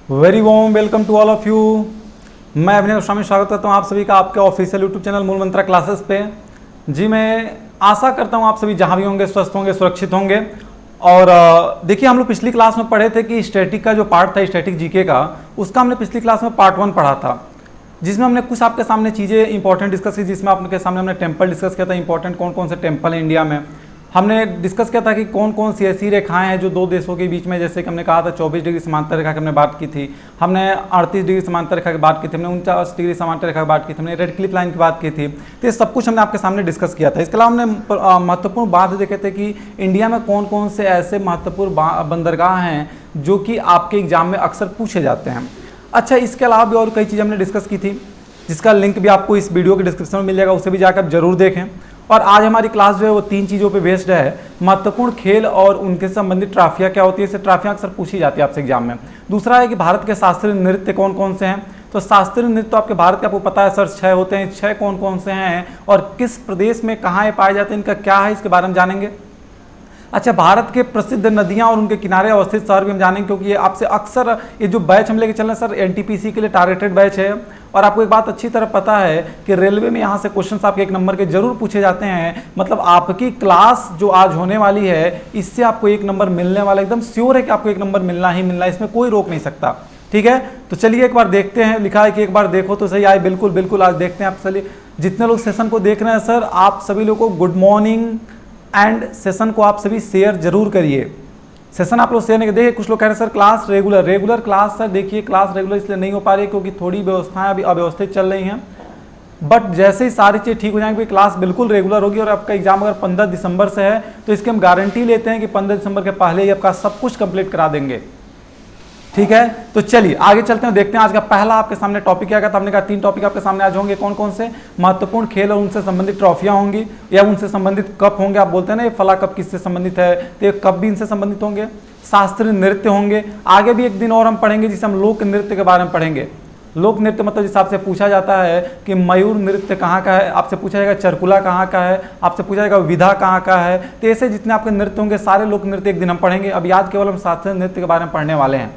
Very warm welcome to all of you. मैं अभिनव गोस्वामी स्वागत करता हूँ आप सभी का आपके ऑफिशियल यूट्यूब चैनल मूल मंत्रा क्लासेस पे। जी मैं आशा करता हूँ आप सभी जहाँ भी होंगे स्वस्थ होंगे, सुरक्षित होंगे। और देखिए हम लोग पिछली क्लास में पढ़े थे कि स्टैटिक का जो पार्ट था, स्टैटिक जीके का, उसका हमने पिछली क्लास में पार्ट 1 पढ़ा था, जिसमें हमने कुछ आपके सामने चीज़ें इंपॉर्टेंट डिस्कस की। जिसमें आपके सामने हमने टेम्पल डिस्कस किया था, इंपॉर्टेंट कौन कौन से टेम्पल हैं इंडिया में। हमने डिस्कस किया था कि कौन कौन सी ऐसी रेखाएं हैं जो दो देशों के बीच में, जैसे कि हमने कहा था 24 डिग्री समांतर रेखा की हमने बात की थी, हमने 38 डिग्री समांतर रेखा की बात की थी, हमने 49 डिग्री समांतर रेखा की बात की थी, हमने रेड क्लिफ लाइन की बात की थी। तो ये सब कुछ हमने आपके सामने डिस्कस किया था। इसके अलावा हमने महत्वपूर्ण बात देखे थे कि इंडिया में कौन कौन से ऐसे महत्वपूर्ण बंदरगाह हैं जो कि आपके एग्जाम में अक्सर पूछे जाते हैं। अच्छा, इसके अलावा भी और कई चीज़ें हमने डिस्कस की थी, जिसका लिंक भी आपको इस वीडियो के डिस्क्रिप्शन में मिल जाएगा, उसे भी जाकर जरूर देखें। और आज हमारी क्लास जो है वो 3 चीज़ों पे बेस्ड है। महत्वपूर्ण खेल और उनके संबंधित ट्रॉफियाँ क्या होती है, इससे ट्रॉफियाँ अक्सर पूछी जाती है आपसे एग्जाम में। दूसरा है कि भारत के शास्त्रीय नृत्य कौन कौन से हैं। तो शास्त्रीय नृत्य तो आपके भारत के आपको पता है सर 6 होते हैं। 6 कौन कौन से हैं और किस प्रदेश में कहाँ ये पाए जाते हैं, इनका क्या है, इसके बारे में जानेंगे। अच्छा, भारत के प्रसिद्ध नदियां और उनके किनारे अवस्थित शहर भी हम जानेंगे, क्योंकि ये आपसे अक्सर ये जो बैच हम लेके चल रहे हैं सर एनटीपीसी के लिए टारगेटेड बैच है। और आपको एक बात अच्छी तरह पता है कि रेलवे में यहाँ से क्वेश्चंस आपके 1 नंबर के जरूर पूछे जाते हैं। मतलब आपकी क्लास जो आज होने वाली है, इससे आपको 1 नंबर मिलने वाला, एकदम श्योर है कि आपको 1 नंबर मिलना ही मिलना है, इसमें कोई रोक नहीं सकता। ठीक है, तो चलिए एक बार देखते हैं। लिखा है कि एक बार देखो तो सही आए। बिल्कुल बिल्कुल, आज देखते हैं आप सभी जितने लोग सेशन को देख रहे हैं सर, आप सभी लोग को गुड मॉर्निंग एंड सेशन को आप सभी शेयर जरूर करिए। सेशन आप लोग शेयर नहीं, देखिए कुछ लोग कह रहे हैं sir class regular class. Sir देखिए क्लास रेगुलर इसलिए नहीं हो पा रही क्योंकि थोड़ी व्यवस्थाएं अभी अव्यवस्थित चल रही हैं, बट जैसे ही सारी चीज़ ठीक हो जाएंगी क्लास बिल्कुल रेगुलर होगी। और आपका एग्जाम अगर 15 दिसंबर से है तो इसकी हम गारंटी लेते हैं कि 15 दिसंबर के पहले ही आपका सब कुछ कंप्लीट करा देंगे। ठीक है, तो चलिए आगे चलते हैं, देखते हैं आज का पहला आपके सामने टॉपिक क्या था। हमने कहा 3 टॉपिक आपके सामने आज होंगे। कौन कौन से? महत्वपूर्ण खेल और उनसे संबंधित ट्रॉफियां होंगी या उनसे संबंधित कप होंगे। आप बोलते हैं ना ये फला कप किससे संबंधित है, तो ये कप भी इनसे संबंधित होंगे। शास्त्रीय नृत्य होंगे। आगे भी एक दिन और हम पढ़ेंगे जिसे हम लोक नृत्य के बारे में पढ़ेंगे। लोक नृत्य मतलब जिस आपसे पूछा जाता है कि मयूर नृत्य कहाँ का है, आपसे पूछा जाएगा चरकुला कहाँ का है, आपसे पूछा जाएगा विधा कहाँ का है। तो ऐसे जितने आपके नृत्य होंगे सारे लोक नृत्य एक दिन हम पढ़ेंगे। अब याद केवल हम शास्त्रीय नृत्य के बारे में पढ़ने वाले हैं।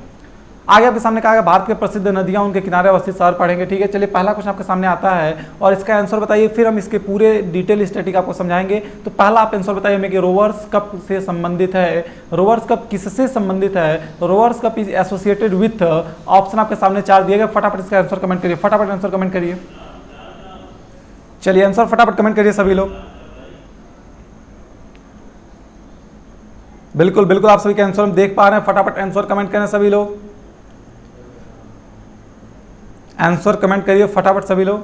आगे आपके सामने कहा भारत के प्रसिद्ध नदियां उनके किनारे अवस्थित शहर पढ़ेंगे। ठीक है, चलिए पहला क्वेश्चन आपके सामने आता है और इसका आंसर बताइए, फिर हम इसके पूरे डिटेल स्टैटिक आपको समझाएंगे। तो पहला आप आंसर बताइए हमें कि रोवर्स कप से संबंधित है। रोवर्स कप किससे संबंधित है? Rovers cup is associated with, option आपके सामने 4 दिए गए। फटाफट इसका आंसर कमेंट करिए, फटाफट आंसर कमेंट करिए। चलिए आंसर फटाफट कमेंट करिए सभी लोग। बिल्कुल बिल्कुल, आप सभी के आंसर हम देख पा रहे हैं। फटाफट आंसर कमेंट करें सभी लोग, आंसर कमेंट करिए फटाफट सभी लोग।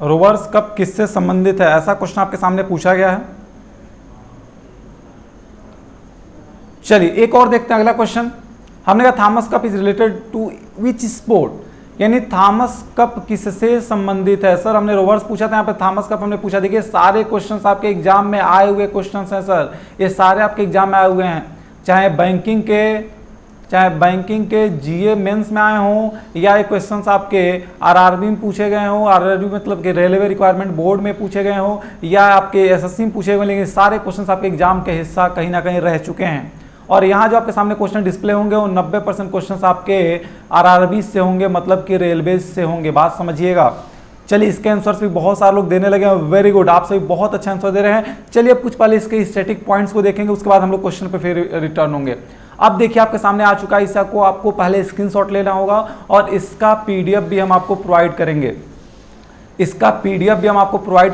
रोवर्स कप किससे संबंधित है, ऐसा क्वेश्चन आपके सामने पूछा गया है। चलिए एक और देखते हैं अगला क्वेश्चन। हमने कहा Thomas cup is related to which sport, यानी थॉमस कप किससे संबंधित है। सर हमने रोवर्स पूछा था, यहाँ पे थॉमस कप हमने पूछा। देखिए सारे क्वेश्चंस आपके एग्जाम में आए हुए क्वेश्चंस हैं सर, ये सारे आपके एग्जाम में आए हुए हैं, चाहे बैंकिंग के जीए मेंस में आए हों या ये क्वेश्चंस आपके आरआरबी में पूछे गए हों, आरआरबी मतलब कि रेलवे रिक्वायरमेंट बोर्ड में पूछे गए हों या आपके एसएससी में पूछे गए, लेकिन सारे क्वेश्चंस आपके एग्जाम के हिस्सा कहीं ना कहीं रह चुके हैं। और यहाँ जो आपके सामने क्वेश्चन डिस्प्ले होंगे वो 90% क्वेश्चन आपके आरआरबी से होंगे, मतलब कि रेलवे से होंगे। बात समझिएगा। चलिए इसके आंसर्स भी बहुत सारे लोग देने लगे हैं। वेरी गुड, आप सभी बहुत अच्छा आंसर दे रहे हैं। चलिए अब कुछ पहले इसके स्टैटिक पॉइंट्स को देखेंगे, उसके बाद हम लोग क्वेश्चन पे फिर रिटर्न होंगे। अब देखिए आपके सामने आ चुका है, इसका आपको पहले स्क्रीनशॉट लेना होगा और इसका पीडीएफ भी हम आपको प्रोवाइड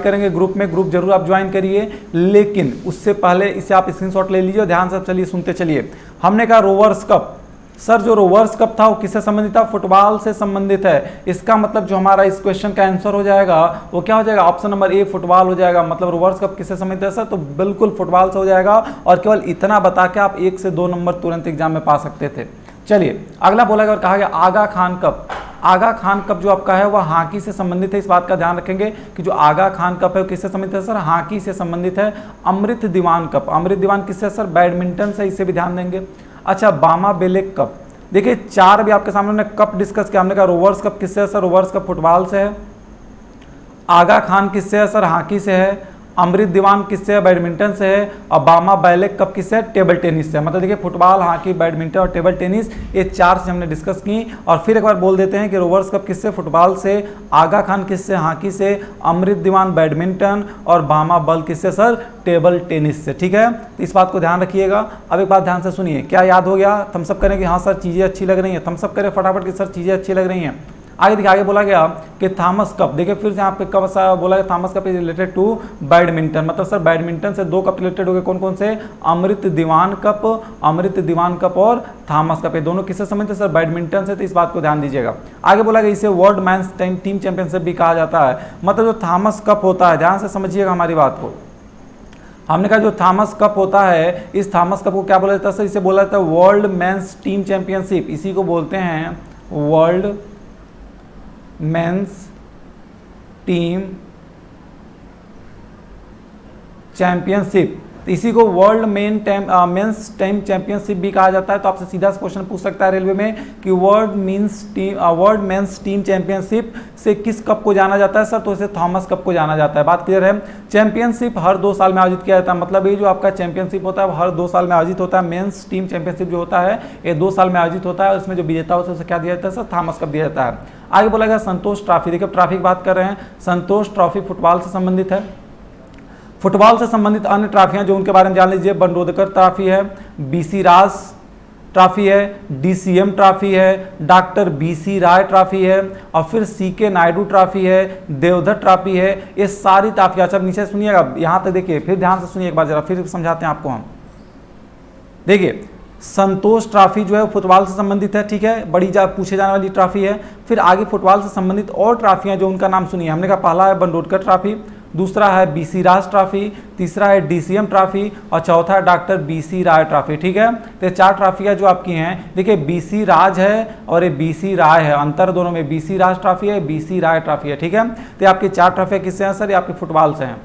करेंगे। ग्रुप में, ग्रुप जरूर आप ज्वाइन करिए, लेकिन उससे पहले इसे आप स्क्रीनशॉट ले लीजिए। ध्यान से चलिए सुनते चलिए। हमने कहा रोवर्स कप, सर जो रोवर्स कप था वो किससे संबंधित था? फुटबॉल से संबंधित है। इसका मतलब जो हमारा इस क्वेश्चन का आंसर हो जाएगा वो क्या हो जाएगा? ऑप्शन नंबर ए फुटबॉल हो जाएगा। मतलब रोवर्स कप किससे संबंधित है सर? तो बिल्कुल फुटबॉल से हो जाएगा। और केवल इतना बता के आप 1 से 2 नंबर तुरंत एग्जाम में पा सकते थे। चलिए अगला बोला गया और कहा गया आगा खान कप। आगा खान कप जो आपका है वह हॉकी से संबंधित है। इस बात का ध्यान रखेंगे कि जो आगा खान कप है वो किससे संबंधित है सर? हॉकी से संबंधित है। अमृत दीवान कप, अमृत दीवान किससे सर? बैडमिंटन से, इसे भी ध्यान देंगे। अच्छा बामा बेलेक कप, देखिए 4 भी आपके सामने हमने कप डिस्कस किया। हमने कहा रोवर्स कप किससे है सर? रोवर्स कप फुटबॉल से है। आगा खान किससे है सर? हॉकी से है। अमृत दीवान किससे है, बैडमिंटन से है, और बामा बैलेक कप किससे है, टेबल टेनिस से। मतलब देखिए फुटबॉल, हॉकी, बैडमिंटन और टेबल टेनिस, ये 4 चीज हमने डिस्कस की। और फिर एक बार बोल देते हैं कि रोवर्स कप किससे, फुटबॉल से, आगा खान किससे, हॉकी से, अमृत दीवान बैडमिंटन और बामा बल किससे सर, टेबल टेनिस से। ठीक है, तो इस बात को ध्यान रखिएगा। अब एक बात ध्यान से सुनिए, क्या याद हो गया, थम्सअप करें कि हाँ सर चीज़ें अच्छी लग रही हैं, थम्सअप करें फटाफट कि सर चीज़ें अच्छी लग रही हैं। आगे देखिए, आगे बोला गया कि थॉमस कप, देखिए फिर से यहाँ पे कब सा बोला गया, Thomas cup is related to badminton. मतलब सर बैडमिंटन से 2 कप रिलेटेड हो गए, कौन कौन से, अमृत दीवान कप, अमृत दीवान कप और थॉमस कप, ये दोनों किससे संबंधित है सर, बैडमिंटन से। तो इस बात को ध्यान दीजिएगा। आगे बोला गया इसे वर्ल्ड मैंस टीम चैंपियनशिप भी कहा जाता है। मतलब जो थॉमस कप होता है, ध्यान से समझिएगा हमारी बात को, हमने कहा जो थॉमस कप होता है, इस थॉमस कप को क्या बोला जाता है सर, इसे बोला जाता है वर्ल्ड मेंस टीम चैंपियनशिप। इसी को बोलते हैं वर्ल्ड मेंस टीम चैंपियनशिप। इसी को वर्ल्ड मेंस टीम चैंपियनशिप भी कहा जाता है। तो आपसे सीधा क्वेश्चन पूछ सकता है रेलवे में कि वर्ल्ड मेंस टीम चैंपियनशिप से किस कप को जाना जाता है सर, तो इसे थॉमस कप को जाना जाता है। बात क्लियर है। चैंपियनशिप हर 2 साल में आयोजित किया जाता है। मतलब ये जो आपका चैंपियनशिप होता है वो हर 2 साल में आयोजित होता है। मेंस टीम चैंपियनशिप जो होता है ये 2 साल में आयोजित होता है। उसमें जो विजेता होता है उसे क्या दिया जाता है सर, थॉमस कप दिया जाता है। आगे बोला गया संतोष ट्रॉफी। देखिए ट्रॉफी की बात कर रहे हैं, संतोष ट्रॉफी फुटबॉल से संबंधित है। फुटबॉल से संबंधित अन्य ट्रॉफियां जो उनके बारे में जान लीजिए, बंडोदकर ट्रॉफी है, बीसी राज ट्रॉफी है, डीसीएम ट्रॉफी है, डॉक्टर बीसी राय ट्रॉफी है, और फिर सीके नायडू ट्रॉफी है, देवधर ट्रॉफी है। ये सारी ट्रॉफी, अच्छा नीचे सुनिएगा, यहाँ तक देखिए, फिर ध्यान से सुनिए एक बार जरा, फिर समझाते हैं आपको हम। देखिए संतोष ट्रॉफी जो है फुटबॉल से संबंधित है, ठीक है, बड़ी पूछे जाने वाली ट्रॉफी है। फिर आगे फुटबॉल से संबंधित और ट्रॉफियां जो उनका नाम सुनिए, हमने कहा पहला है बंडोदकर ट्रॉफी, दूसरा है बीसी राज ट्रॉफी, तीसरा है डीसीएम ट्रॉफी और चौथा है डॉक्टर बीसी राय ट्रॉफी। ठीक है, तो ये 4 ट्रॉफियां जो आपकी हैं, देखिए बीसी राज है और ये बीसी राय है, अंतर दोनों में, बीसी राज ट्रॉफी है, बीसी राय ट्रॉफी है। ठीक है, तो आपकी 4 ट्रॉफियां किससे हैं सर, ये आपके फुटबॉल से हैं।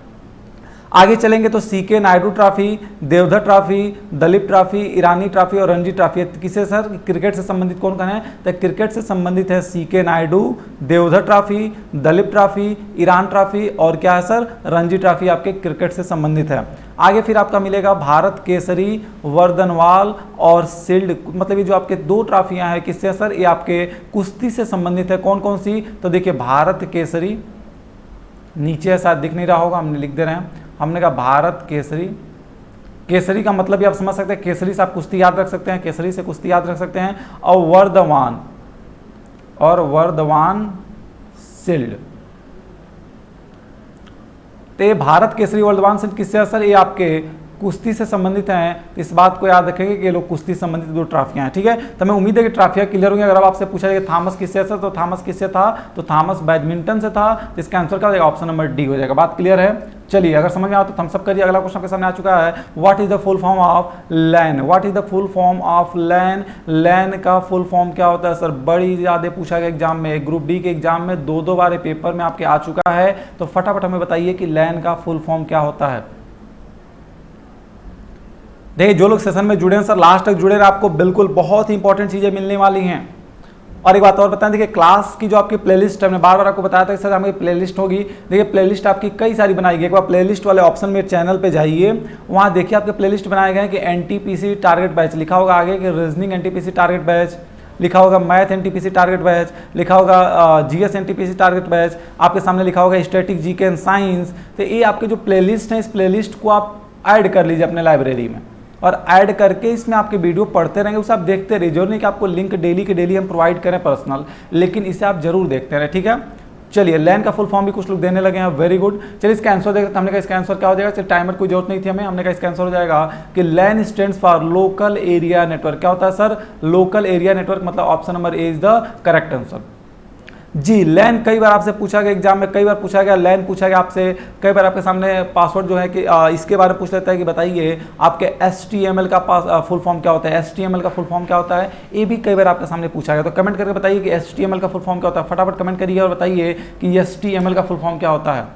आगे चलेंगे तो C K Nayudu trophy, Deodhar trophy, Duleep trophy, Irani trophy और रणजी ट्रॉफी किससे सर, क्रिकेट से संबंधित कौन कौन है, तो क्रिकेट से संबंधित है CK Naidu, Deodhar trophy, Duleep trophy, Irani trophy और क्या है सर, रणजी ट्रॉफी आपके क्रिकेट से संबंधित है। आगे फिर आपका मिलेगा भारत केसरी, वर्धनवाल और शील्ड। मतलब ये जो आपके 2 ट्रॉफियां हैं किससे सर, ये आपके कुश्ती से संबंधित है। कौन कौन सी, तो देखिए भारत केसरी, नीचे शायद दिख नहीं रहा होगा, हमने लिख दे रहे हैं, हमने कहा भारत केसरी। केसरी का मतलब भी आप समझ सकते हैं, केसरी से आप कुश्ती याद रख सकते हैं, केसरी से कुश्ती याद रख सकते हैं। और वर्धमान शील्ड। तो ये भारत केसरी वर्धमान शील्ड किससे है सर, ये आपके कुश्ती से संबंधित हैं। इस बात को याद रखेंगे कि ये लोग कुश्ती संबंधित 2 ट्रॉफियां हैं। ठीक है, तो मैं उम्मीद है कि ट्रॉफियां क्लियर होंगी। अगर आपसे पूछा जाए थॉमस किससे सर, तो थॉमस किससे था, तो थॉमस बैडमिंटन से था। इसका आंसर क्या हो जाएगा, ऑप्शन नंबर डी हो जाएगा। बात क्लियर है। चलिए अगर समझ में आया तो थम्स अप करिए। अगला क्वेश्चन आपके सामने आ चुका है, what is the full form of LAN. What is the full form of LAN. LAN का फुल फॉर्म क्या होता है सर, बड़ी ज्यादा पूछा गया एग्जाम में, ग्रुप डी के एग्जाम में 2 बार पेपर में आपके आ चुका है। तो फटाफट हमें बताइए कि लैन का फुल फॉर्म क्या होता है। देखिए जो लोग सेशन में जुड़े हैं सर, लास्ट तक जुड़े हैं, आपको बिल्कुल बहुत ही इंपॉर्टेंट चीजें मिलने वाली हैं। और एक बात और बताएं, देखिए क्लास की जो आपकी प्लेलिस्ट है, हमने बार बार आपको बताया था कि सर हमारी प्लेलिस्ट होगी। देखिए प्लेलिस्ट आपकी कई सारी बनाई गई। एक बार प्लेलिस्ट वाले ऑप्शन में चैनल पे जाइए, वहाँ देखिए आपके प्लेलिस्ट बनाए गए हैं कि एनटीपीसी टारगेट बैच लिखा होगा, आगे कि रीजनिंग एनटीपीसी टारगेट बैच लिखा होगा, मैथ एनटीपीसी टारगेट बैच लिखा होगा, जीएस एनटीपीसी टारगेट बैच आपके सामने लिखा होगा, स्टैटिक जीके एंड साइंस। तो ये आपके जो प्लेलिस्ट है, इस प्लेलिस्ट को आप ऐड कर लीजिए अपने लाइब्रेरी में, और ऐड करके इसमें आपके वीडियो पढ़ते रहेंगे, उसे आप देखते रहिए। जरूर नहीं कि आपको लिंक डेली के डेली हम प्रोवाइड करें पर्सनल, लेकिन इसे आप जरूर देखते रहें। ठीक है, चलिए लैन का फुल फॉर्म भी कुछ लोग देने लगे हैं, वेरी गुड। चलिए इसका आंसर देखते हैं। हमने कहा इसका आंसर क्या हो जाएगा, चलिए टाइमर की जरूरत नहीं थी हमें, हमने कहा इसका आंसर हो जाएगा कि LAN stands for local area network. क्या होता है सर, लोकल एरिया नेटवर्क, मतलब option number A is the correct answer. जी लैन कई बार आपसे पूछा गया एग्जाम में, कई बार पूछा गया लैन, पूछा गया आपसे कई बार आपके सामने पासवर्ड जो है कि इसके बारे में पूछ लेता है कि बताइए आपके HTML का फुल फॉर्म क्या होता है, HTML का फुल फॉर्म क्या होता है, ये भी कई बार आपके सामने पूछा गया। तो कमेंट करके बताइए कि HTML का फुल फॉर्म क्या होता है, फटाफट कमेंट करिए और बताइए कि HTML का फुल फॉर्म क्या होता है।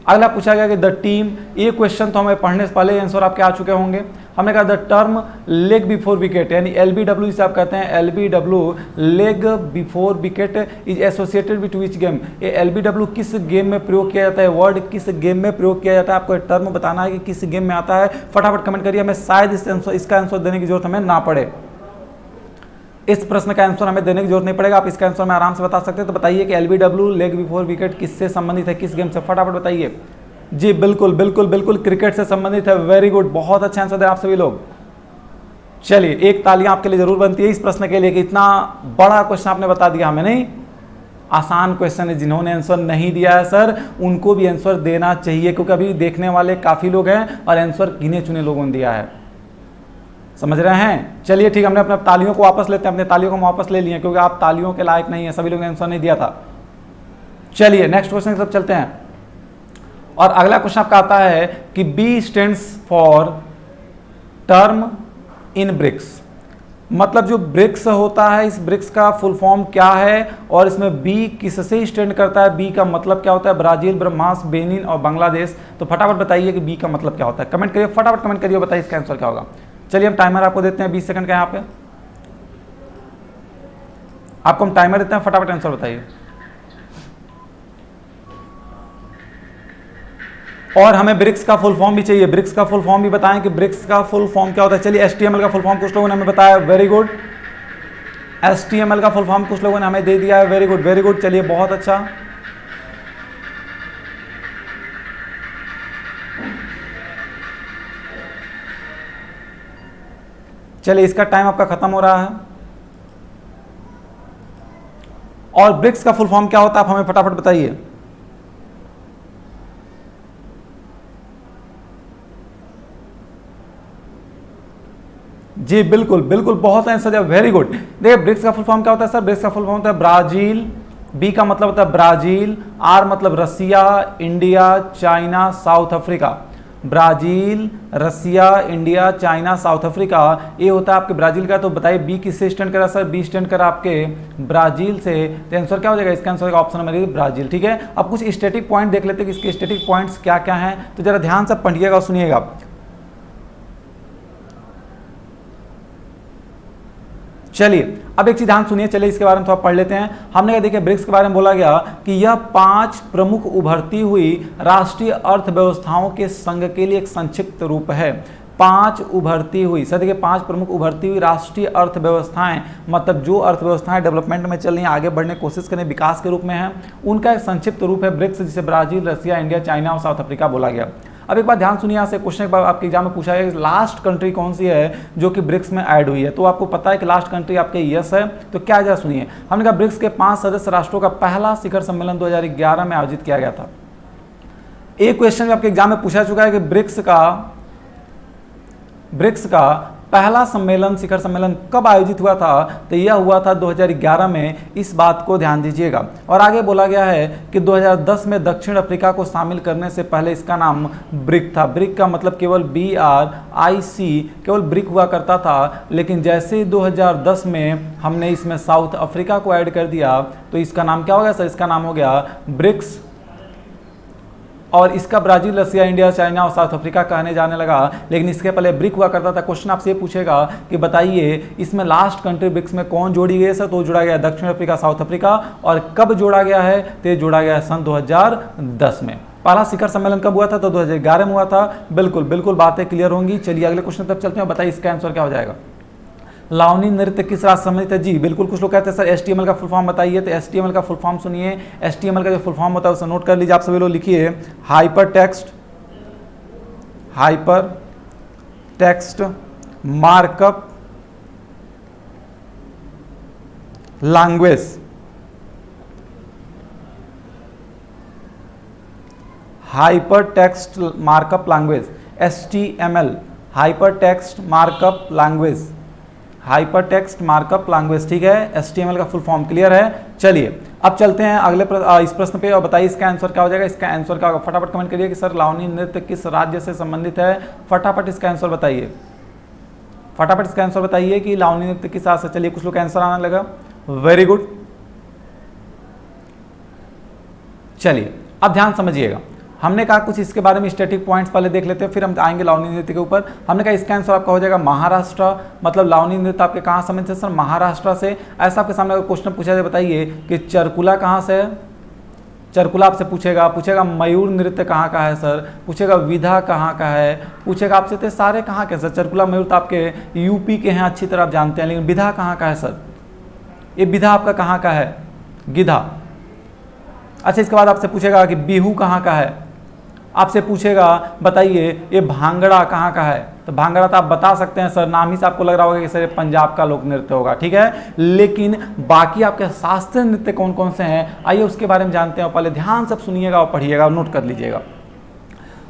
अगला पूछा गया कि द टीम, ये क्वेश्चन तो हमें पढ़ने से पहले आंसर आपके आ चुके होंगे। हमने कहा the term leg before wicket यानी LBW जिसे आप कहते हैं LBW leg before wicket is associated with which game, ये LBW किस गेम में प्रयोग किया जाता है, वर्ड किस गेम में प्रयोग किया जाता है, आपको टर्म बताना है कि किस गेम में आता है। फटाफट कमेंट करिए, हमें शायद इसका आंसर देने की जरूरत हमें ना पड़े, इस प्रश्न का आंसर हमें देने की जरूरत नहीं पड़ेगा, आप इसका आंसर में आराम से बता सकते हैं। तो बताइए कि LBW लेग बिफोर विकेट किससे संबंधित है, किस गेम से, फटाफट बताइए। जी बिल्कुल बिल्कुल बिल्कुल क्रिकेट से संबंधित है, वेरी गुड, बहुत अच्छा आंसर दें आप सभी लोग। चलिए एक तालियां आपके लिए जरूर बनती है इस प्रश्न के लिए कि इतना बड़ा क्वेश्चन आपने बता दिया हमें। नहीं, आसान क्वेश्चन है, जिन्होंने आंसर नहीं दिया है सर उनको भी आंसर देना चाहिए, क्योंकि अभी देखने वाले काफी लोग हैं और आंसर गिने चुने लोगों ने दिया है, समझ रहे हैं। चलिए ठीक, हमने अपने तालियों को वापस लेते हैं, अपने तालियों को हम वापस ले लिए क्योंकि आप तालियों के लायक नहीं है, सभी लोगों ने आंसर नहीं दिया था। चलिए नेक्स्ट क्वेश्चन की तरफ चलते हैं और अगला क्वेश्चन आपका आता है कि B stands for term in BRICS, मतलब जो ब्रिक्स होता है इस ब्रिक्स का फुल फॉर्म क्या है और इसमें B किससे स्टैंड करता है, B का मतलब क्या होता है, ब्राजील, ब्रह्मास, बेनिन और बांग्लादेश। तो फटाफट बताइए कि B का मतलब क्या होता है, कमेंट करिए, फटाफट कमेंट करिए, बताइए इसका आंसर क्या होगा। चलिए हम टाइमर आपको देते हैं 20 सेकंड का, यहाँ पे आपको हम टाइमर देते हैं, फटाफट आंसर बताइए। और हमें ब्रिक्स का फुल फॉर्म भी चाहिए, ब्रिक्स का फुल फॉर्म भी बताएं कि ब्रिक्स का फुल फॉर्म क्या होता है। चलिए HTML का फुल फॉर्म कुछ लोगों ने हमें बताया, वेरी गुड। HTML का फुल फॉर्म कुछ लोगों ने हमें दे दिया है, वेरी गुड वेरी गुड, चलिए बहुत अच्छा। चलिए इसका टाइम आपका खत्म हो रहा है। और ब्रिक्स का फुल फॉर्म क्या होता है आप हमें फटाफट बताइए। जी बिल्कुल बिल्कुल, बहुत आंसर है, वेरी गुड। देखिए ब्रिक्स का फुल फॉर्म क्या होता है सर, ब्रिक्स का फुल फॉर्म होता है ब्राजील, B का मतलब होता है ब्राजील, R मतलब Russia, India, China, South Africa. Brazil, Russia, India, China, South Africa, ये होता है आपके ब्राजील का। तो बताइए B किससे स्टैंड करा सर, B स्टैंड करा आपके ब्राजील से, तो आंसर क्या हो जाएगा, इसका आंसर का ऑप्शन नंबर ब्राजील। ठीक है, अब कुछ स्टैटिक पॉइंट देख लेते हैं कि इसके स्टैटिक पॉइंट्स क्या क्या हैं, तो जरा ध्यान से पढ़िएगा और सुनिएगा। चलिए अब एक चीज ध्यान सुनिए, चलिए इसके बारे में थोड़ा पढ़ लेते हैं। हमने कहा देखिए ब्रिक्स के बारे में बोला गया कि यह 5 प्रमुख उभरती हुई राष्ट्रीय अर्थव्यवस्थाओं के संघ के लिए एक संक्षिप्त रूप है। 5 उभरती हुई, सर देखिए 5 प्रमुख उभरती हुई राष्ट्रीय अर्थव्यवस्थाएं, मतलब जो अर्थव्यवस्थाएं डेवलपमेंट में चल रही हैं, आगे बढ़ने की कोशिश करें, विकास के रूप में है, उनका एक संक्षिप्त रूप है ब्रिक्स, जिसे ब्राजील, रसिया, इंडिया, चाइना और साउथ अफ्रीका बोला गया। अब एक बात ध्यान सुनिए, यहाँ से क्वेश्चन एक बार आपके एग्जाम में पूछा गया लास्ट कंट्री कौन सी है जो कि ब्रिक्स में ऐड हुई है, तो आपको पता है कि लास्ट कंट्री आपके यस है। तो क्या जरा सुनिए, हमने कहा ब्रिक्स के 5 सदस्य राष्ट्रों का पहला शिखर सम्मेलन 2011 में आयोजित किया गया था। एक क्वेश्चन आपके एग्जाम में पूछा चुका है कि ब्रिक्स का पहला सम्मेलन, शिखर सम्मेलन कब आयोजित हुआ था, तो यह हुआ था 2011 में, इस बात को ध्यान दीजिएगा। और आगे बोला गया है कि 2010 में दक्षिण अफ्रीका को शामिल करने से पहले इसका नाम ब्रिक था। ब्रिक का मतलब केवल BRIC, केवल ब्रिक हुआ करता था, लेकिन जैसे ही 2010 में हमने इसमें साउथ अफ्रीका को ऐड कर दिया तो इसका नाम क्या हो गया सर, इसका नाम हो गया ब्रिक्स। और इसका ब्राजील, रसिया, इंडिया, चाइना और साउथ अफ्रीका कहने जाने लगा, लेकिन इसके पहले ब्रिक हुआ करता था। क्वेश्चन आपसे ये पूछेगा कि बताइए इसमें लास्ट कंट्री ब्रिक्स में कौन जोड़ी गई है सर, तो जोड़ा गया दक्षिण अफ्रीका, साउथ अफ्रीका। और कब जोड़ा गया है, तो जोड़ा गया सन 2010 में। पहला शिखर सम्मेलन कब हुआ था, तो 2011 में हुआ था। बिल्कुल बिल्कुल बातें क्लियर होंगी। चलिए अगले क्वेश्चन तक चलते हैं, बताइए इसका आंसर क्या हो जाएगा। लावनी नृत्य किस राष्ट्र संबंधित है, जी बिल्कुल, कुछ लोग कहते हैं सर HTML का फुल फॉर्म बताइए, तो HTML का फुल फॉर्म सुनिए। HTML का जो फुल फॉर्म होता है उसे नोट कर लीजिए, आप सभी लोग लिखिए, hyper text markup language. Hyper text markup language, HTML, hyper text markup language, hyper text markup language. ठीक है, HTML का फुल फॉर्म क्लियर है। चलिए अब चलते हैं अगले इस प्रश्न पे और बताइए इसका आंसर क्या हो जाएगा। इसका आंसर क्या होगा, फटाफट कमेंट करिए कि सर लावनी नृत्य किस राज्य से संबंधित है। फटाफट इसका आंसर बताइए, फटाफट इसका आंसर बताइए कि लावनी नृत्य किस राज्य से। चलिए कुछ लोग का आंसर आने लगा, वेरी गुड। चलिए अब ध्यान समझिएगा, हमने कहा कुछ इसके बारे में स्टैटिक पॉइंट्स पहले देख लेते हैं, फिर हम आएंगे लावनी नृत्य के ऊपर। हमने कहा इसका आंसर आपका हो जाएगा महाराष्ट्र, मतलब लावनी नृत्य आपके कहाँ समझ से सर, महाराष्ट्र से। ऐसा आपके सामने क्वेश्चन पूछा जाए, बताइए कि चरकुला कहाँ से है, चरकुला आपसे पूछेगा मयूर नृत्य कहाँ का है सर, पूछेगा विधा कहाँ का है, पूछेगा आपसे तो सारे कहाँ के सर, चरकुला मयूर तो आपके यूपी के हैं, अच्छी तरह आप जानते हैं, लेकिन विधा कहाँ का है सर, ये विधा आपका कहाँ का है, गिधा। अच्छा, इसके बाद आपसे पूछेगा कि बिहू कहाँ का है, आपसे पूछेगा बताइए ये भांगड़ा कहाँ का है, तो भांगड़ा तो आप बता सकते हैं सर, नाम ही से आपको लग रहा होगा कि सर ये पंजाब का लोक नृत्य होगा, ठीक है। लेकिन बाकी आपके शास्त्रीय नृत्य कौन कौन से हैं, आइए उसके बारे में जानते हैं। पहले ध्यान से सुनिएगा और पढ़िएगा और नोट कर लीजिएगा।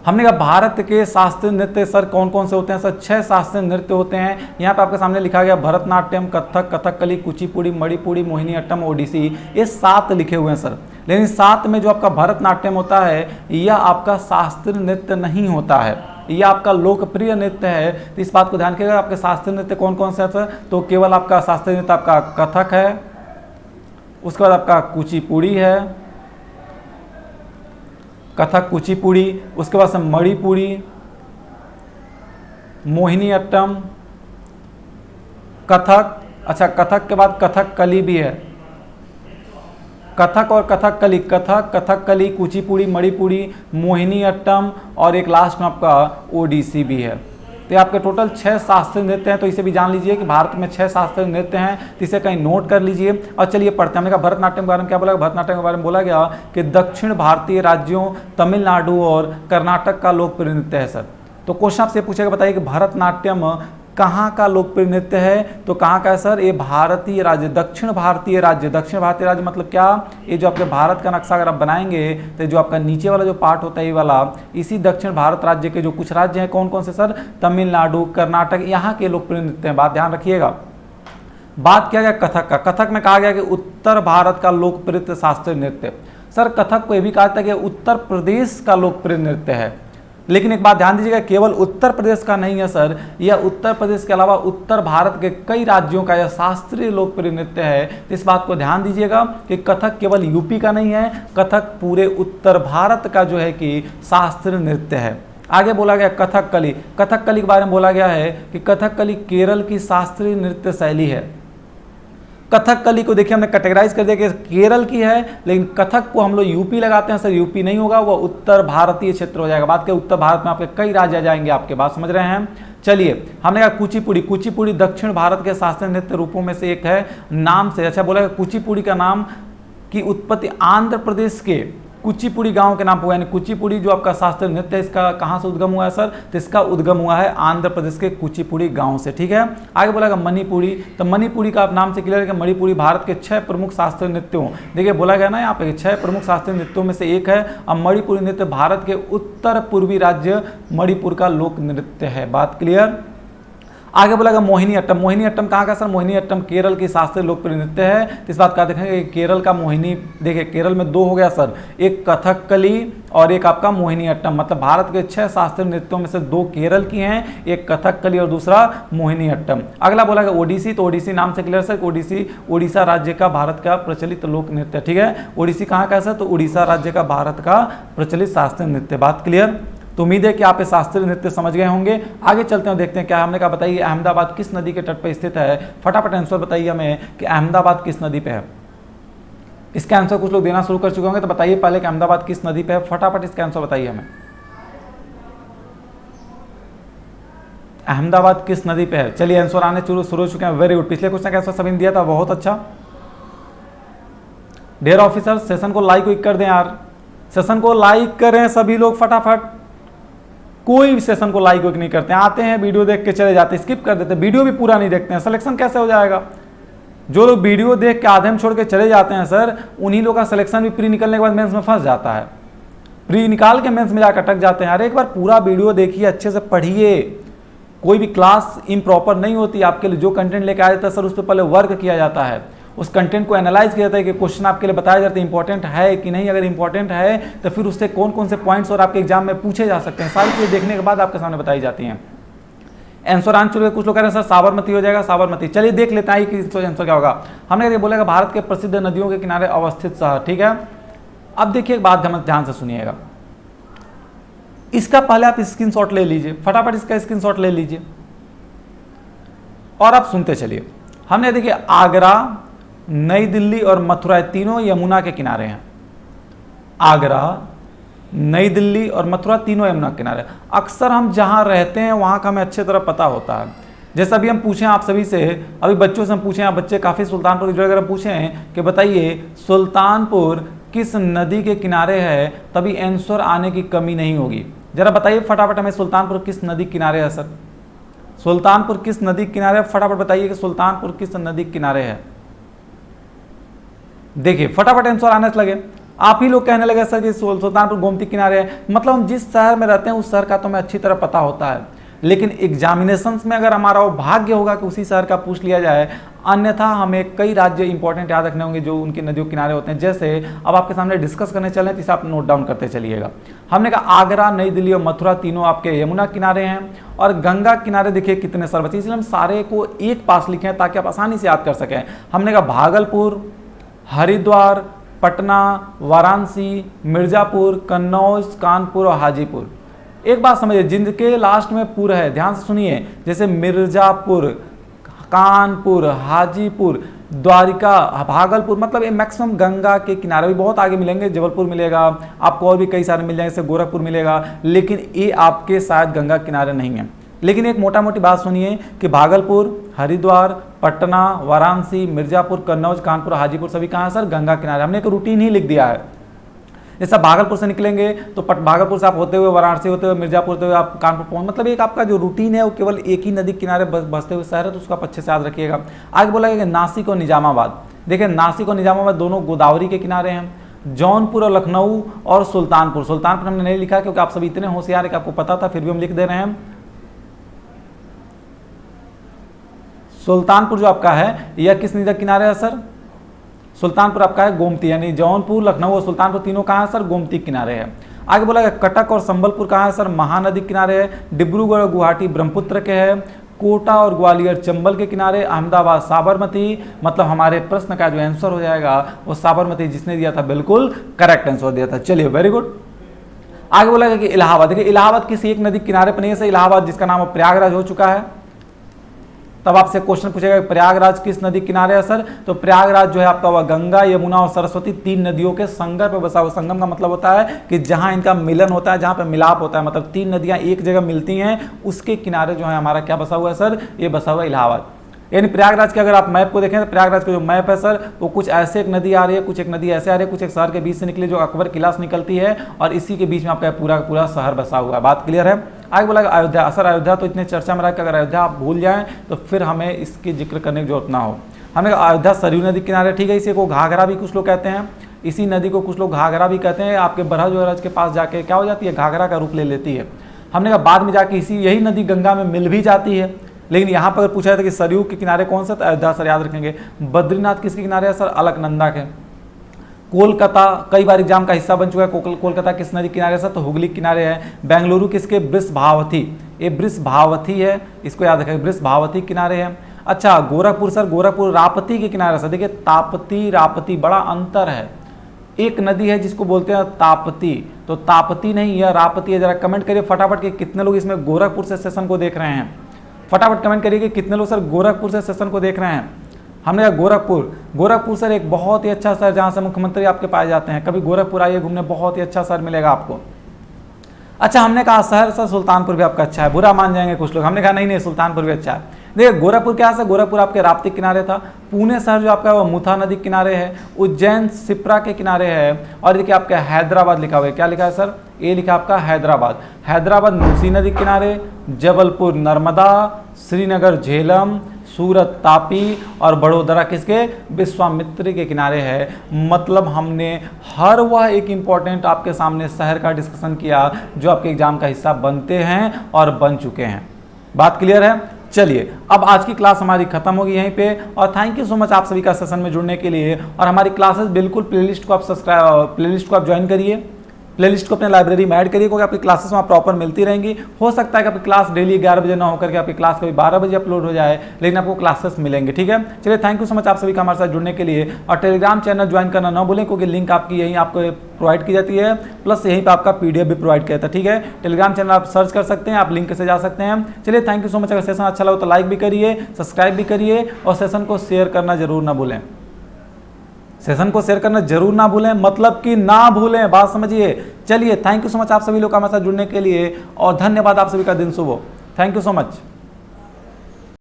हमने कहा भारत के शास्त्रीय नृत्य सर कौन कौन से होते हैं सर, 6 शास्त्रीय नृत्य होते हैं। यहाँ पे आपके सामने लिखा गया भरतनाट्यम, कथक, कथकली, कुचिपुड़ी, मणिपुरी, मोहिनीअट्टम, ओडिसी, ये 7 लिखे हुए हैं सर। लेकिन 7 में जो आपका भरतनाट्यम होता है यह आपका शास्त्रीय नृत्य नहीं होता है, यह आपका लोकप्रिय नृत्य है। तो इस बात को ध्यान रखिएगा। आपके शास्त्रीय नृत्य कौन कौन से हैं सर, तो केवल आपका शास्त्रीय नृत्य आपका कथक है, उसके बाद आपका कुचिपुड़ी है, कथक कुचिपुड़ी, उसके बाद से मणिपुरी, मोहिनीअट्टम, कथक। अच्छा, कथक के बाद कथक कली भी है, कथक और कथक कली, कथक, कथक कली, कुचिपुड़ी, मणिपुरी, मोहिनीअट्टम और एक लास्ट में आपका ओडिसी भी है। तो आपके टोटल 6 शास्त्रीय नृत्य हैं। तो इसे भी जान लीजिए कि भारत में 6 शास्त्रीय नृत्य हैं, तो इसे कहीं नोट कर लीजिए। और चलिए पढ़ते हैं। हमने कहा भरतनाट्यम के बारे में क्या बोला, भरतनाट्यम के बारे में बोला गया कि दक्षिण भारतीय राज्यों तमिलनाडु और कर्नाटक का लोकप्रिय नृत्य है सर। तो क्वेश्चन आपसे पूछेगा, बताइए कि भरतनाट्यम कहाँ का लोकप्रिय नृत्य है, तो कहाँ का है सर, ये भारतीय राज्य, दक्षिण भारतीय राज्य। दक्षिण भारतीय राज्य मतलब क्या, ये जो आपके भारत का नक्शा अगर आप बनाएंगे तो जो आपका नीचे वाला जो पार्ट होता है ये वाला, इसी दक्षिण भारत राज्य के जो कुछ राज्य हैं, कौन कौन से सर, तमिलनाडु, कर्नाटक, यहाँ के लोकप्रिय नृत्य हैं। बात ध्यान रखिएगा। बात किया गया कथक का, कथक में कहा गया कि उत्तर भारत का लोकप्रिय शास्त्रीय नृत्य। सर कथक को यह भी कहा था कि उत्तर प्रदेश का लोकप्रिय नृत्य है, लेकिन एक बात ध्यान दीजिएगा, केवल उत्तर प्रदेश का नहीं है सर, यह उत्तर प्रदेश के अलावा उत्तर भारत के कई राज्यों का यह शास्त्रीय लोकप्रिय नृत्य है। तो इस बात को ध्यान दीजिएगा कि कथक केवल यूपी का नहीं है, कथक पूरे उत्तर भारत का जो है कि शास्त्रीय नृत्य है। आगे बोला गया कथकली, कथकली के बारे में बोला गया है कि कथकली केरल की शास्त्रीय नृत्य शैली है। कथकली को देखिए हमने कैटेगराइज कर दिया कि केरल की है, लेकिन कथक को हम लोग यूपी लगाते हैं सर, यूपी नहीं होगा, वो उत्तर भारतीय क्षेत्र हो जाएगा। बात के उत्तर भारत में आपके कई राज्य आ जाएंगे, आपके बात समझ रहे हैं। चलिए, हमने कहा कुचिपुड़ी, कुचिपुड़ी दक्षिण भारत के शास्त्रीय नृत्य रूपों में से एक है, नाम से। अच्छा बोला कुचिपुड़ी का नाम की उत्पत्ति आंध्र प्रदेश के कुचिपुड़ी गांव के नाम पर हुआ, यानी कुचिपुड़ी जो आपका शास्त्रीय नृत्य है इसका कहाँ से उद्गम हुआ है सर, तो इसका उद्गम हुआ है आंध्र प्रदेश के कुचिपुड़ी गांव से, ठीक है। आगे बोला गया मणिपुरी, तो मणिपुरी का आप नाम से क्लियर है कि मणिपुरी भारत के 6 प्रमुख शास्त्रीय नृत्यों, देखिए बोला गया ना यहाँ पे 6 प्रमुख शास्त्रीय नृत्यों में से एक है। और मणिपुरी नृत्य भारत के उत्तर पूर्वी राज्य मणिपुर का लोक नृत्य है। बात क्लियर। आगे बोला गया मोहिनीअट्टम, मोहिनीअट्टम कहाँ का सर, मोहिनीअट्टम केरल की शास्त्रीय लोकप्रिय नृत्य है। तो इस बात का देखेंगे केरल का मोहिनी, देखिए केरल में 2 हो गया सर, एक कथकली और एक आपका मोहिनीअट्टम, मतलब भारत के 6 शास्त्रीय नृत्यों में से 2 केरल की हैं, एक कथकली और दूसरा मोहिनीअट्टम। अगला बोला गया ओडिसी, तो ओडिसी नाम से क्लियर सर, ओडिसी उड़ीसा राज्य का भारत का प्रचलित लोक नृत्य, ठीक है। ओडिसी कहाँ का है सर, तो उड़ीसा राज्य का भारत का प्रचलित शास्त्रीय नृत्य। बात क्लियर। तो उम्मीद है कि आप इस शास्त्रीय नृत्य समझ गए होंगे। आगे चलते हैं, देखते हैं क्या हमने कहा। बताइए अहमदाबाद किस नदी के तट पर स्थित है, फटाफट आंसर बताइए हमें कि अहमदाबाद किस नदी पे है। इसका आंसर कुछ लोग देना शुरू कर चुके होंगे, तो बताइए पहले कि अहमदाबाद किस नदी पे है, फटाफट इसका आंसर बताइए हमें। अहमदाबाद किस नदी पे है, चलिए आंसर आने शुरू हो चुके हैं। वेरी गुड, पिछले क्वेश्चन का आंसर सभी ने दिया था, बहुत अच्छा। डेयर ऑफिसर सेशन को लाइक कर दें यार, सेशन को लाइक करें सभी लोग फटाफट। कोई भी सेशन को लाइक नहीं करते हैं, आते हैं वीडियो देख के चले जाते हैं, स्किप कर देते हैं, वीडियो भी पूरा नहीं देखते हैं, सिलेक्शन कैसे हो जाएगा। जो लोग वीडियो देख के आधे में छोड़ के चले जाते हैं सर, उन्हीं लोगों का सिलेक्शन भी प्री निकलने के बाद मेंस में फंस जाता है, प्री निकाल के मेंस में जाकर अटक जाते हैं। अरे एक बार पूरा वीडियो देखिए, अच्छे से पढ़िए, कोई भी क्लास इम्प्रॉपर नहीं होती। आपके लिए जो कंटेंट लेके आया जाता है सर, उस पर पहले वर्क किया जाता है, उस कंटेंट को एनालाइज किया जाता है कि क्वेश्चन आपके लिए बताया जाता है इंपॉर्टेंट है कि नहीं। अगर इंपॉर्टेंट है तो फिर उससे कौन कौन से पॉइंट्स और आपके एग्जाम में पूछे जा सकते हैं, सारी चीज़ें देखने के बाद आपके सामने बताई जाती हैं। आंसर आंसर कुछ लोग कह रहे हैं सर साबरमती हो जाएगा, साबरमती। चलिए देख लेते हैं कि आंसर क्या होगा। हमने ये बोलेगा भारत के प्रसिद्ध नदियों के किनारे अवस्थित शहर, ठीक है। अब देखिए एक बात ध्यान से सुनिएगा, इसका पहले आप स्क्रीनशॉट ले लीजिए, फटाफट इसका स्क्रीनशॉट ले लीजिए और आप सुनते चलिए। हमने देखिए आगरा, नई दिल्ली और मथुरा तीनों यमुना के किनारे हैं। आगरा, नई दिल्ली और मथुरा तीनों यमुना के किनारे। अक्सर हम जहां रहते हैं वहां का हमें अच्छी तरह पता होता है। जैसे अभी हम पूछें आप सभी से, अभी बच्चों से हम पूछें, आप बच्चे काफ़ी सुल्तानपुर जुड़े, अगर हम पूछें कि बताइए सुल्तानपुर किस नदी के किनारे है, तभी आंसर आने की कमी नहीं होगी। जरा बताइए फटाफट हमें, सुल्तानपुर किस नदी के किनारे है सर? सुल्तानपुर किस नदी के किनारे है? फटाफट बताइए कि सुल्तानपुर किस नदी के किनारे है। देखिए फटाफट आंसर आने से लगे। आप ही लोग कहने लगे सर कि सुल्तानपुर गोमती किनारे है, मतलब हम जिस शहर में रहते हैं उस शहर का तो हमें अच्छी तरह पता होता है, लेकिन एग्जामिनेशंस में अगर हमारा वो भाग्य होगा कि उसी शहर का पूछ लिया जाए, अन्यथा हमें कई राज्य इंपॉर्टेंट याद रखने होंगे जो उनकी नदियों के किनारे होते हैं। जैसे अब आपके सामने डिस्कस करने चले तो इसे आप नोट डाउन करते चलिएगा। हमने कहा आगरा, नई दिल्ली और मथुरा तीनों आपके यमुना किनारे हैं, और गंगा किनारे देखिए कितने सर बचे, इसलिए हम सारे को एक पास लिखे हैं ताकि आप आसानी से याद कर सकें। हमने कहा भागलपुर, हरिद्वार, पटना, वाराणसी, मिर्जापुर, कन्नौज, कानपुर और हाजीपुर। एक बात समझिए, जिनके लास्ट में पुर है, ध्यान से सुनिए, जैसे मिर्जापुर, कानपुर, हाजीपुर, द्वारिका, भागलपुर, मतलब ये मैक्सिमम गंगा के किनारे। भी बहुत आगे मिलेंगे, जबलपुर मिलेगा आपको, और भी कई सारे मिल जाएंगे, जैसे गोरखपुर मिलेगा, लेकिन ये आपके शायद गंगा किनारे नहीं है। लेकिन एक मोटा मोटी बात सुनिए कि भागलपुर, हरिद्वार, पटना, वाराणसी, मिर्जापुर, कन्नौज, कानपुर, हाजीपुर सभी कहाँ है सर? गंगा किनारे। हमने एक रूटीन ही लिख दिया है। जैसे भागलपुर से निकलेंगे तो भागलपुर से आप होते हुए, वाराणसी होते हुए, मिर्जापुर होते हुए आप कानपुर पहुंच, मतलब एक आपका जो रूटीन है वो केवल एक ही नदी किनारे बसते हुए शहर है, तो उसको आप अच्छे से याद रखिएगा। आगे बोला गया नासिक और निजामाबाद। देखिए नासिक और निजामाबाद दोनों गोदावरी के किनारे हैं। जौनपुर और लखनऊ और सुल्तानपुर, सुल्तानपुर हमने नहीं लिखा क्योंकि आप सभी इतने होशियार है कि आपको पता था, फिर भी हम लिख दे रहे हैं। सुल्तानपुर जो आपका है यह किस नदी के किनारे है सर? सुल्तानपुर आपका है गोमती, यानी जौनपुर, लखनऊ और सुल्तानपुर तीनों कहाँ है सर? गोमती किनारे है। आगे बोला गया कटक और संबलपुर कहाँ है सर? महानदी किनारे है। डिब्रूगढ़ और गुवाहाटी ब्रह्मपुत्र के है। कोटा और ग्वालियर चंबल के किनारे। अहमदाबाद साबरमती, मतलब हमारे प्रश्न का जो आंसर हो जाएगा वो साबरमती, जिसने दिया था बिल्कुल करेक्ट आंसर दिया था। चलिए वेरी गुड। आगे बोला गया कि इलाहाबाद। देखिए इलाहाबाद किसी एक नदी किनारे पर नहीं है, इलाहाबाद जिसका नाम प्रयागराज हो चुका है। तब आपसे क्वेश्चन पूछेगा प्रयागराज किस नदी किनारे है सर? तो प्रयागराज जो है आपका वह गंगा, यमुना और सरस्वती तीन नदियों के संगम पे बसा हुआ। संगम का मतलब होता है कि जहां इनका मिलन होता है, जहां पे मिलाप होता है, मतलब तीन नदियां एक जगह मिलती हैं, उसके किनारे जो है हमारा क्या बसा हुआ है सर? ये बसा हुआ इलाहाबाद। यानी प्रयागराज के अगर आप मैप को देखें तो प्रयागराज का जो मैप है सर वो कुछ ऐसे एक नदी आ रही है, कुछ एक नदी ऐसे आ रही है, कुछ एक शहर के बीच से निकली जो अकबर किला से निकलती है, और इसी के बीच में आपका पूरा पूरा शहर बसा हुआ है। बात क्लियर है? आगे बोला अयोध्या। सर अयोध्या तो इतने चर्चा में रहा कि अगर अयोध्या आप भूल जाएं तो फिर हमें इसकी जिक्र करने की जरूरत ना हो। हमने अयोध्या सरयू नदी किनारे, ठीक है। इसी को घाघरा भी कुछ लोग कहते हैं, इसी नदी को कुछ लोग घाघरा भी कहते हैं। आपके बरहज के पास जाके क्या हो जाती है? घाघरा का रूप ले लेती है। हमने कहा बाद में जाके इसी यही नदी गंगा में मिल भी जाती है, लेकिन यहाँ पर पूछा था कि सरयू के किनारे कौन सा? तो अयोध्या सर याद रखेंगे। बद्रीनाथ किसके किनारे है सर? अलकनंदा के। कोलकाता कई बार एग्जाम का हिस्सा बन चुका है। कोलकाता किस नदी किनारे सर? तो हुगली किनारे है। बेंगलुरु किसके? वृषभावती, ये वृषभावती है, इसको याद रखें, वृषभावती किनारे है। अच्छा गोरखपुर सर, गोरखपुर राप्ती के किनारे सर। देखिए ताप्ती राप्ती बड़ा अंतर है। एक नदी है जिसको बोलते हैं ताप्ती, तो ताप्ती नहीं यह राप्ती है। जरा कमेंट करिए फटाफट कि कितने लोग इसमें गोरखपुर से सेशन को देख रहे हैं। फटाफट कमेंट करिए कि कितने लोग सर गोरखपुर से सेशन को देख रहे हैं। हमने कहा गोरखपुर सर एक बहुत ही अच्छा शहर जहाँ से मुख्यमंत्री आपके पाए जाते हैं। कभी गोरखपुर आइए घूमने, बहुत ही अच्छा शहर मिलेगा आपको। अच्छा हमने कहा शहर सर सुल्तानपुर भी आपका अच्छा है, बुरा मान जाएंगे कुछ लोग। हमने कहा नहीं सुल्तानपुर भी अच्छा है। देखिए गोरखपुर क्या है? गोरखपुर आपके राप्ती किनारे था। पुणे शहर जो आपका वो मुथा नदी किनारे है। उज्जैन सिप्रा के किनारे है। और देखिए आपका हैदराबाद लिखा हुआ है, क्या लिखा है सर? ये लिखा आपका हैदराबाद। हैदराबाद मूसी नदी किनारे। जबलपुर नर्मदा, श्रीनगर झेलम, सूरत तापी और बड़ोदरा किसके? विश्वामित्री के किनारे है। मतलब हमने हर वह एक इंपॉर्टेंट आपके सामने शहर का डिस्कशन किया जो आपके एग्जाम का हिस्सा बनते हैं और बन चुके हैं। बात क्लियर है? चलिए अब आज की क्लास हमारी खत्म होगी यहीं पे, और थैंक यू सो मच आप सभी का सेशन में जुड़ने के लिए। और हमारी क्लासेस बिल्कुल प्लेलिस्ट को आप ज्वाइन करिए। प्लेलिस्ट को अपने लाइब्रेरी में ऐड करिए, क्योंकि आपकी क्लासेस वहाँ प्रॉपर मिलती रहेंगी। हो सकता है कि आपकी क्लास डेली 11 बजे ना होकर के आपकी क्लास कभी 12 बजे अपलोड हो जाए, लेकिन आपको क्लासेस मिलेंगे। ठीक है, चलिए थैंक यू सो मच आप सभी का हमारे साथ जुड़ने के लिए। और टेलीग्राम चैनल ज्वाइन करना ना भूलें, क्योंकि लिंक आपकी यहीं आपको प्रोवाइड की जाती है, प्लस यहीं पर आपका PDF भी प्रोवाइड किया जाता है। ठीक है, टेलीग्राम चैनल आप सर्च कर सकते हैं, आप लिंक से जा सकते हैं। चलिए थैंक यू सो मच। अगर सेशन अच्छा लगा तो लाइक भी करिए, सब्सक्राइब भी करिए और सेशन को शेयर करना जरूर ना भूलें। सेशन को शेयर करना जरूर ना भूलें, मतलब कि ना भूलें, बात समझिए। चलिए थैंक यू सो मच आप सभी लोग हमारे साथ जुड़ने के लिए और धन्यवाद। आप सभी का दिन शुभ हो। Thank you so much.